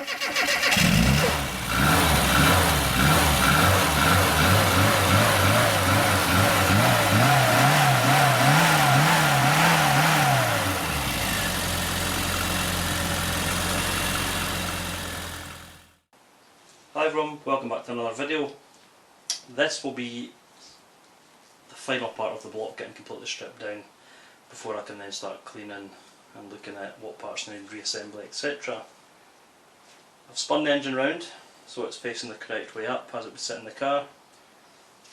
Hi everyone, welcome back to another video. This will be the final part of the block getting completely stripped down before I can then start cleaning and looking at what parts need reassembly, etc. I've spun the engine round so it's facing the correct way up as it would sit in the car.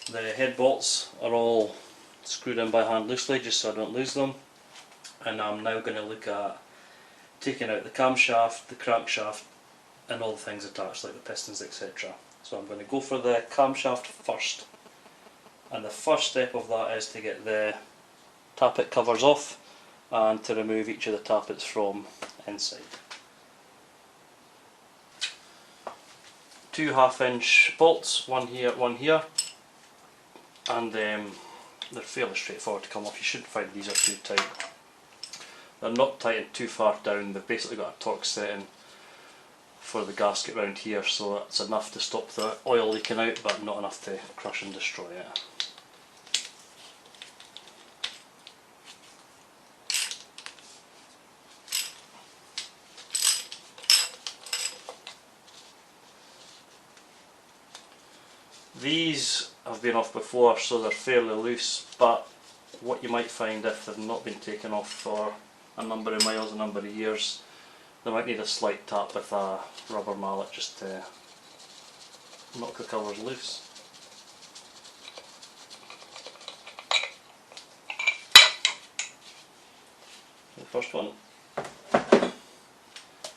The head bolts are all screwed in by hand loosely just so I don't lose them, and I'm now going to look at taking out the camshaft, the crankshaft and all the things attached like the pistons, etc. So I'm going to go for the camshaft first, and the first step of that is to get the tappet covers off and to remove each of the tappets from inside. 2 half-inch bolts, one here, and they're fairly straightforward to come off. You shouldn't find these are too tight. They're not tightened too far down, they've basically got a torque setting for the gasket round here, so it's enough to stop the oil leaking out but not enough to crush and destroy it. These have been off before so they're fairly loose, but what you might find if they've not been taken off for a number of miles, a number of years, they might need a slight tap with a rubber mallet just to knock the covers loose. The first one.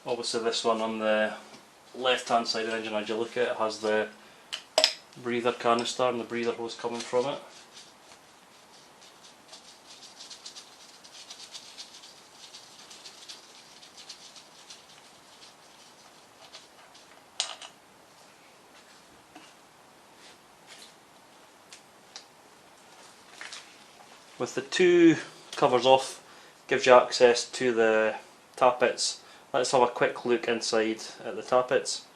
Obviously this one on the left hand side of the engine, as you look at it, has the breather canister and the breather hose coming from it. With the 2 covers off, gives you access to the tappets. Let's have a quick look inside at the tappets.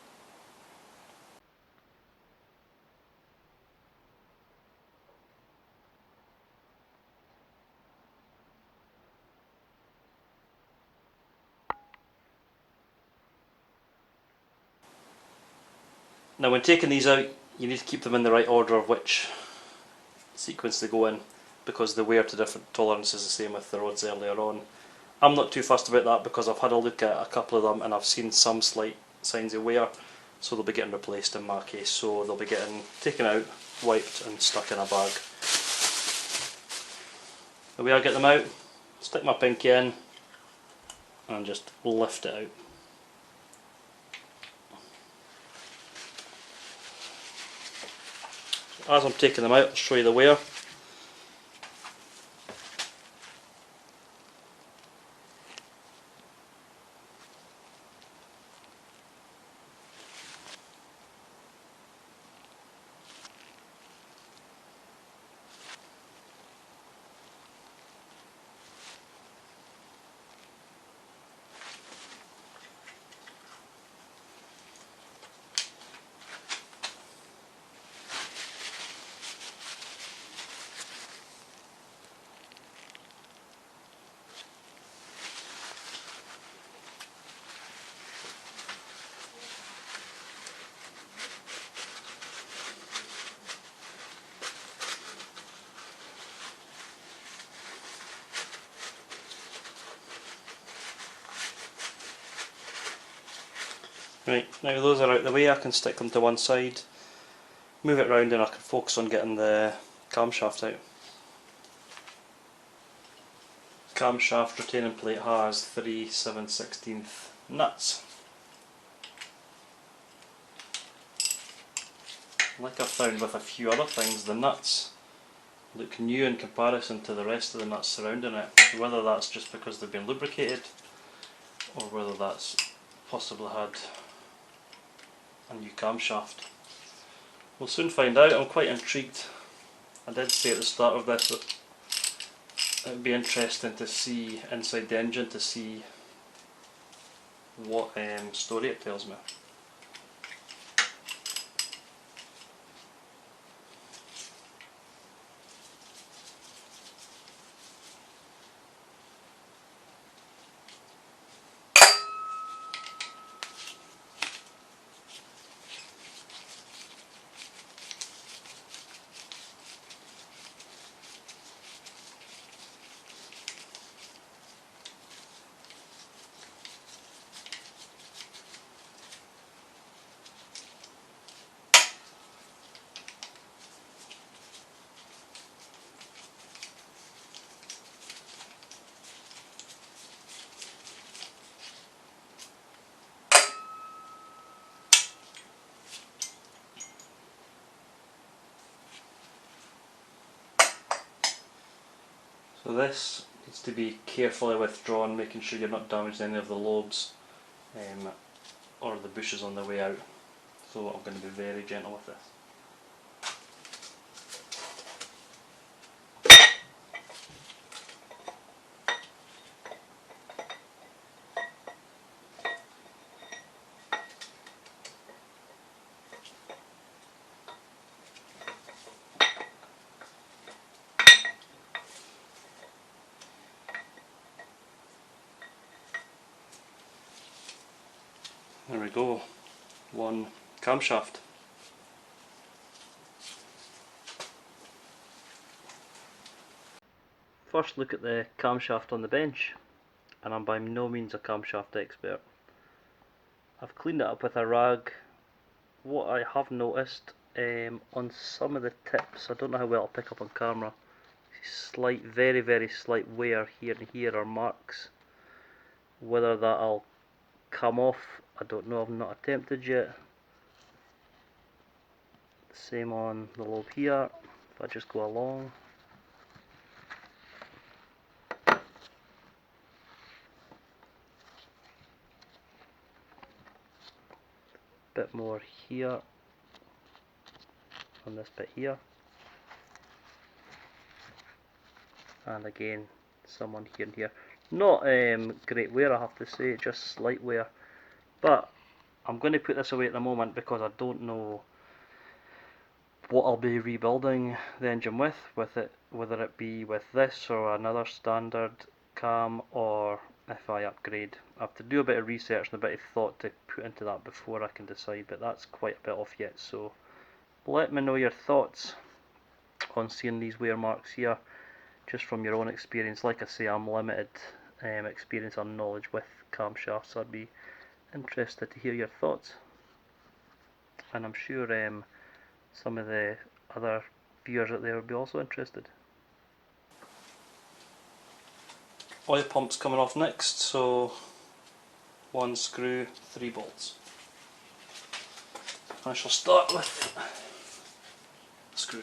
Now when taking these out, you need to keep them in the right order of which sequence they go in, because they wear to different tolerances, the same with the rods earlier on. I'm not too fussed about that because I've had a look at a couple of them and I've seen some slight signs of wear, so they'll be getting replaced in my case. So they'll be getting taken out, wiped and stuck in a bag. The way I get them out, stick my pinky in and just lift it out. As I'm taking them out, I'll show you the wear. Right, now those are out the way, I can stick them to one side, move it round and I can focus on getting the camshaft out. Camshaft retaining plate has 3 7/16 nuts. Like I've found with a few other things, the nuts look new in comparison to the rest of the nuts surrounding it, whether that's just because they've been lubricated or whether that's possibly had a new camshaft. We'll soon find out. I'm quite intrigued. I did say at the start of this that it would be interesting to see inside the engine to see what story it tells me. So this needs to be carefully withdrawn, making sure you're not damaging any of the lobes or the bushes on the way out. So I'm going to be very gentle with this. There we go, one camshaft. First look at the camshaft on the bench, and I'm by no means a camshaft expert. I've cleaned it up with a rag. What I have noticed on some of the tips, I don't know how well it'll pick up on camera, slight, very very slight wear here and here, or marks. Whether that'll come off, I don't know, I've not attempted yet. Same on the lobe here, if I just go along. Bit more here, on this bit here. And again, some on here and here. Not great wear, I have to say, just slight wear. But I'm going to put this away at the moment because I don't know what I'll be rebuilding the engine with it, whether it be with this or another standard cam, or if I upgrade. I have to do a bit of research and a bit of thought to put into that before I can decide, but that's quite a bit off yet. So let me know your thoughts on seeing these wear marks here, just from your own experience. Like I say, I'm limited experience and knowledge with camshafts, so I'd be interested to hear your thoughts, and I'm sure some of the other viewers out there will be also interested. Oil pump's coming off next, so one screw, 3 bolts. I shall start with a screw.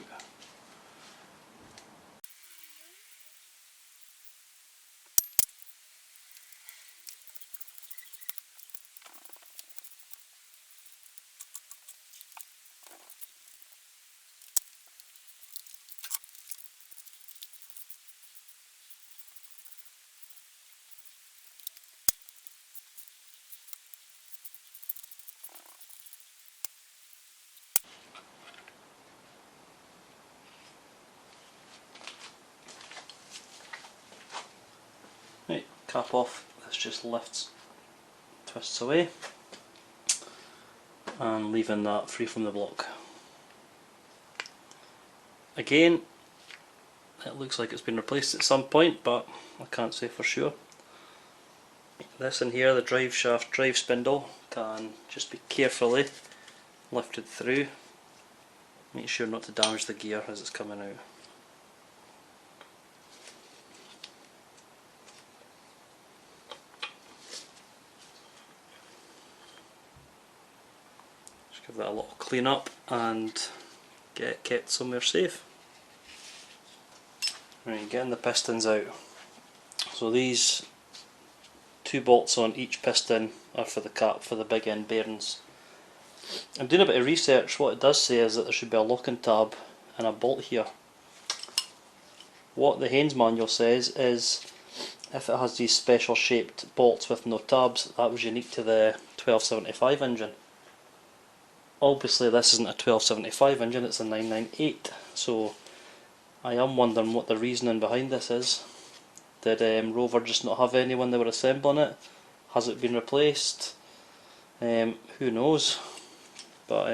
Right, cap off, this just lifts, twists away, and leaving that free from the block. Again, it looks like it's been replaced at some point, but I can't say for sure. This in here, the drive shaft drive spindle, can just be carefully lifted through. Make sure not to damage the gear as it's coming out. Just give that a little clean up and get it kept somewhere safe. Right, getting the pistons out. So these 2 bolts on each piston are for the cap, for the big end bearings. I'm doing a bit of research. What it does say is that there should be a locking tab and a bolt here. What the Haynes manual says is if it has these special shaped bolts with no tabs, that was unique to the 1275 engine. Obviously this isn't a 1275 engine, it's a 998, so I am wondering what the reasoning behind this is. Did Rover just not have any when they were assembling it? Has it been replaced? Who knows? But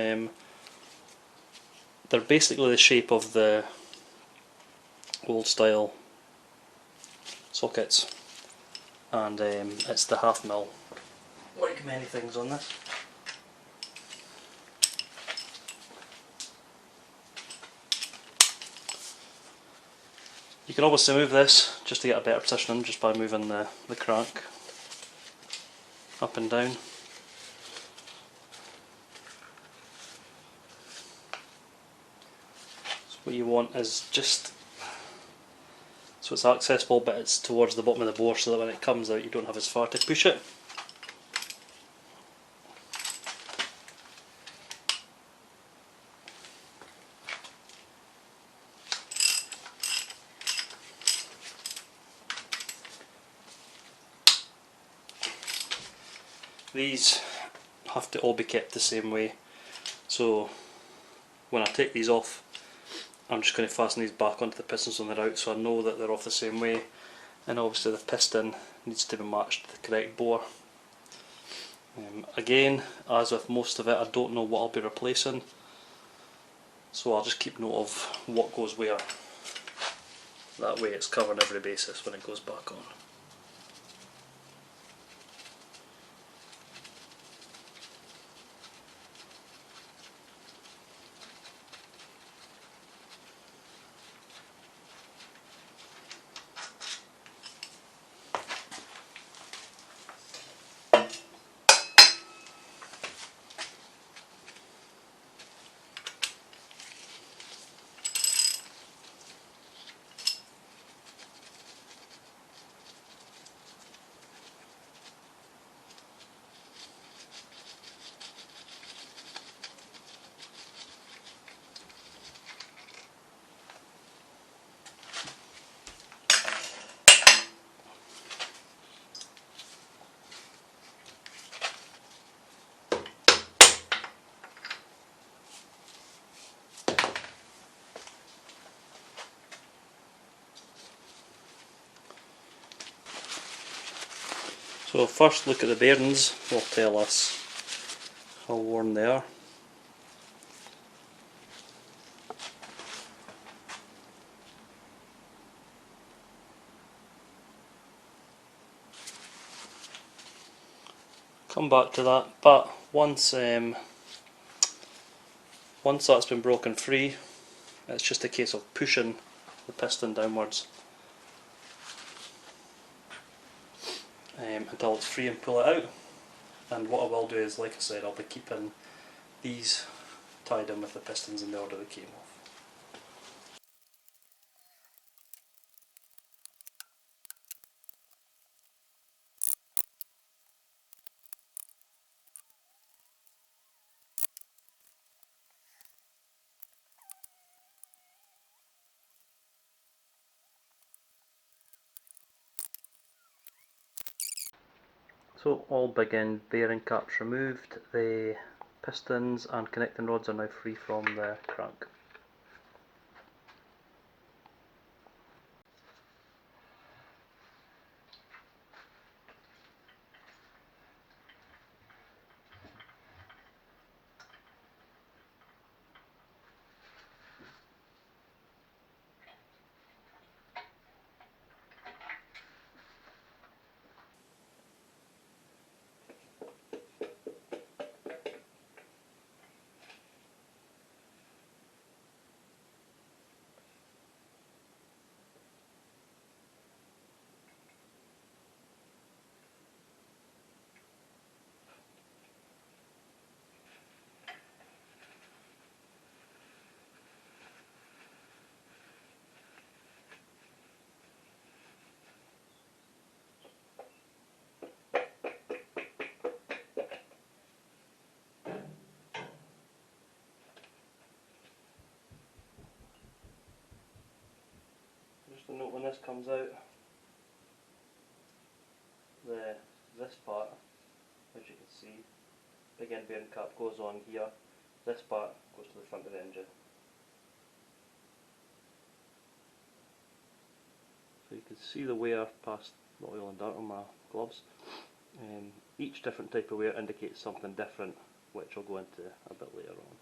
they're basically the shape of the old style sockets, and it's the 1/2 mil, like many things on this. You can obviously move this just to get a better positioning just by moving the crank up and down. So what you want is just so it's accessible, but it's towards the bottom of the bore, so that when it comes out you don't have as far to push it. These have to all be kept the same way, so when I take these off I'm just going to fasten these back onto the pistons when they're out, so I know that they're off the same way. And obviously the piston needs to be matched to the correct bore. Again, as with most of it, I don't know what I'll be replacing, so I'll just keep note of what goes where. That way it's covering every basis when it goes back on. So first look at the bearings will tell us how worn they are. Come back to that, but once that's been broken free, it's just a case of pushing the piston downwards until it's free and pull it out. And what I will do is, like I said, I'll be keeping these tied in with the pistons in the order they came off. So all big end bearing caps removed, the pistons and connecting rods are now free from the crank. Just a note when this comes out, big end bearing cap goes on here. This part goes to the front of the engine. So you can see the wear past the oil and dirt on my gloves. Each different type of wear indicates something different, which I'll go into a bit later on.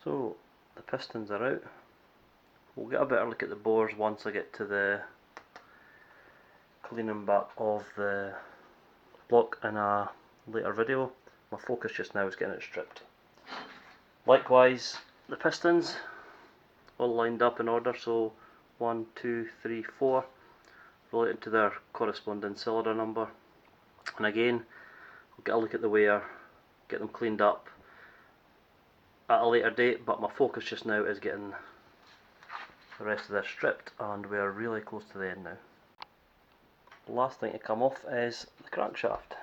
So the pistons are out. We'll get a better look at the bores once I get to the cleaning back of the block in a later video. My focus just now is getting it stripped. Likewise, the pistons all lined up in order, so 1, 2, 3, 4 related to their corresponding cylinder number. And again, we'll get a look at the wear, get them cleaned up at a later date, but my focus just now is getting the rest of this stripped, and we're really close to the end now. The last thing to come off is the crankshaft.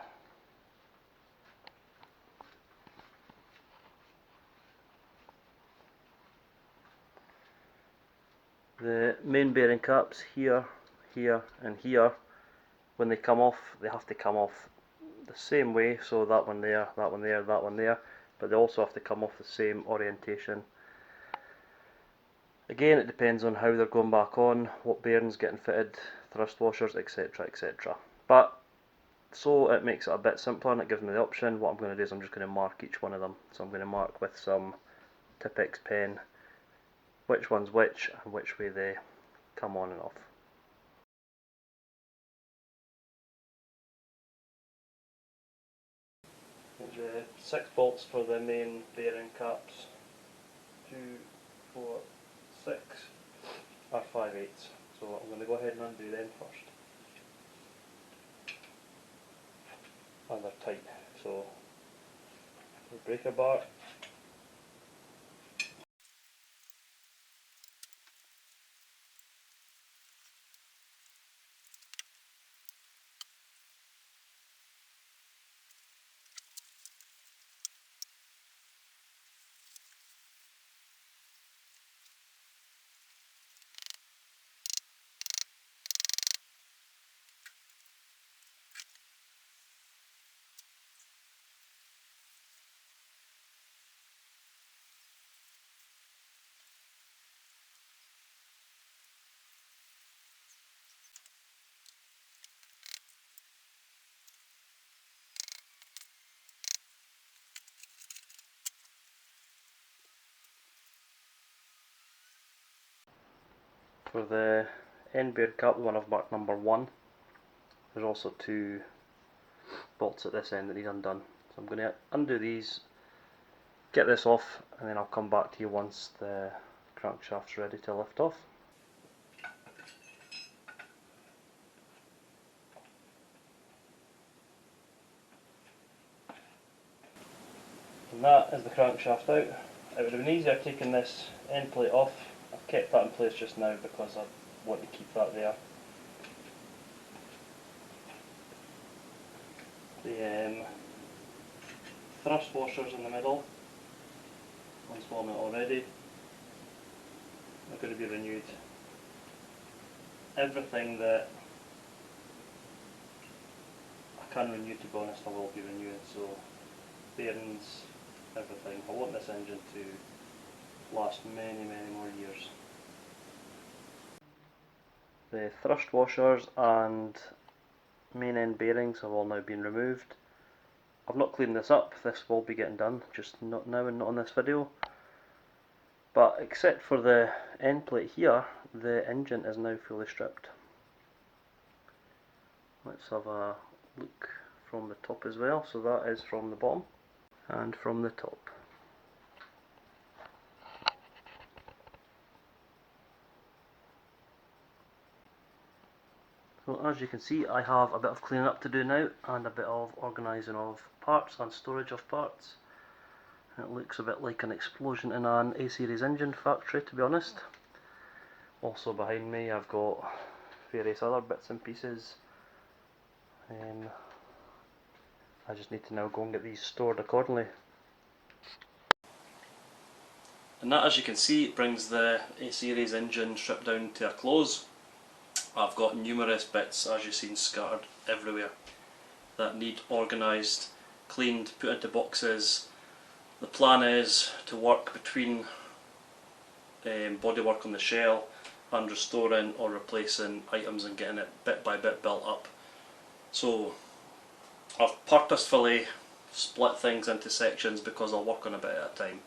The main bearing caps here, here and here, when they come off, they have to come off the same way, so that one there, that one there, that one there, but they also have to come off the same orientation. Again, it depends on how they're going back on, what bearings getting fitted, thrust washers, etc, etc. But so it makes it a bit simpler and it gives me the option. What I'm going to do is I'm just going to mark each one of them. So I'm going to mark with some Tipex pen which one's which and which way they come on and off. The 6 bolts for the main bearing caps, 2, 4, 6 are 5/8. So I'm going to go ahead and undo them first. And they're tight, so the breaker bar, for the end bearing cap, the one I've marked number 1, there's also 2 bolts at this end that need undone. So I'm going to undo these, get this off, and then I'll come back to you once the crankshaft's ready to lift off. And that is the crankshaft out. It would have been easier taking this end plate off. I've kept that in place just now because I want to keep that there. The thrust washers in the middle, one's worn out already, are going to be renewed. Everything that I can renew, to be honest, I will be renewing, so bearings, everything. I want this engine to last many, many more years. The thrust washers and main end bearings have all now been removed. I've not cleaned this up, this will be getting done, just not now and not on this video. But except for the end plate here, the engine is now fully stripped. Let's have a look from the top as well. So that is from the bottom and from the top. So as you can see, I have a bit of cleaning up to do now and a bit of organising of parts and storage of parts. It looks a bit like an explosion in an A-series engine factory, to be honest. Also behind me I've got various other bits and pieces. I just need to now go and get these stored accordingly. And that, as you can see, brings the A-series engine stripped down to a close. I've got numerous bits, as you've seen, scattered everywhere that need organised, cleaned, put into boxes. The plan is to work between bodywork on the shell and restoring or replacing items and getting it bit by bit built up. So I've purposefully split things into sections because I'll work on a bit at a time.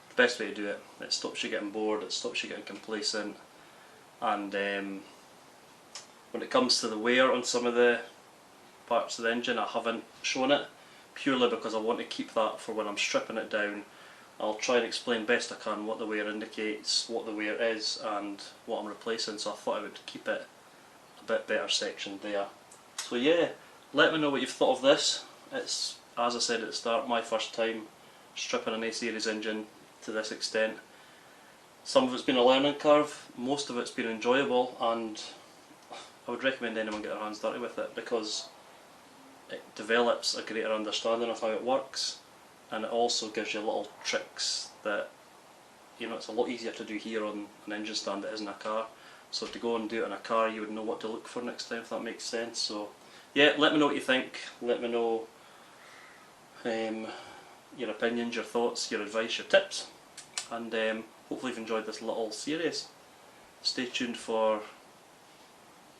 The best way to do it. It stops you getting bored, it stops you getting complacent, and when it comes to the wear on some of the parts of the engine, I haven't shown it purely because I want to keep that for when I'm stripping it down. I'll try and explain best I can what the wear indicates, what the wear is and what I'm replacing, so I thought I would keep it a bit better sectioned there. So yeah, let me know what you've thought of this. It's, as I said at the start, my first time stripping an A-series engine to this extent. Some of it's been a learning curve, most of it's been enjoyable, and I would recommend anyone get their hands dirty with it because it develops a greater understanding of how it works, and it also gives you little tricks that, you know, it's a lot easier to do here on an engine stand than it is in a car. So to go and do it in a car, you would know what to look for next time, if that makes sense. So yeah, let me know what you think, let me know your opinions, your thoughts, your advice, your tips, and hopefully you've enjoyed this little series. Stay tuned for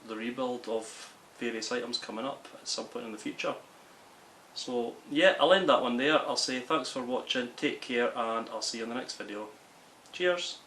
the rebuild of various items coming up at some point in the future. So yeah, I'll end that one there. I'll say thanks for watching, take care, and I'll see you in the next video. Cheers!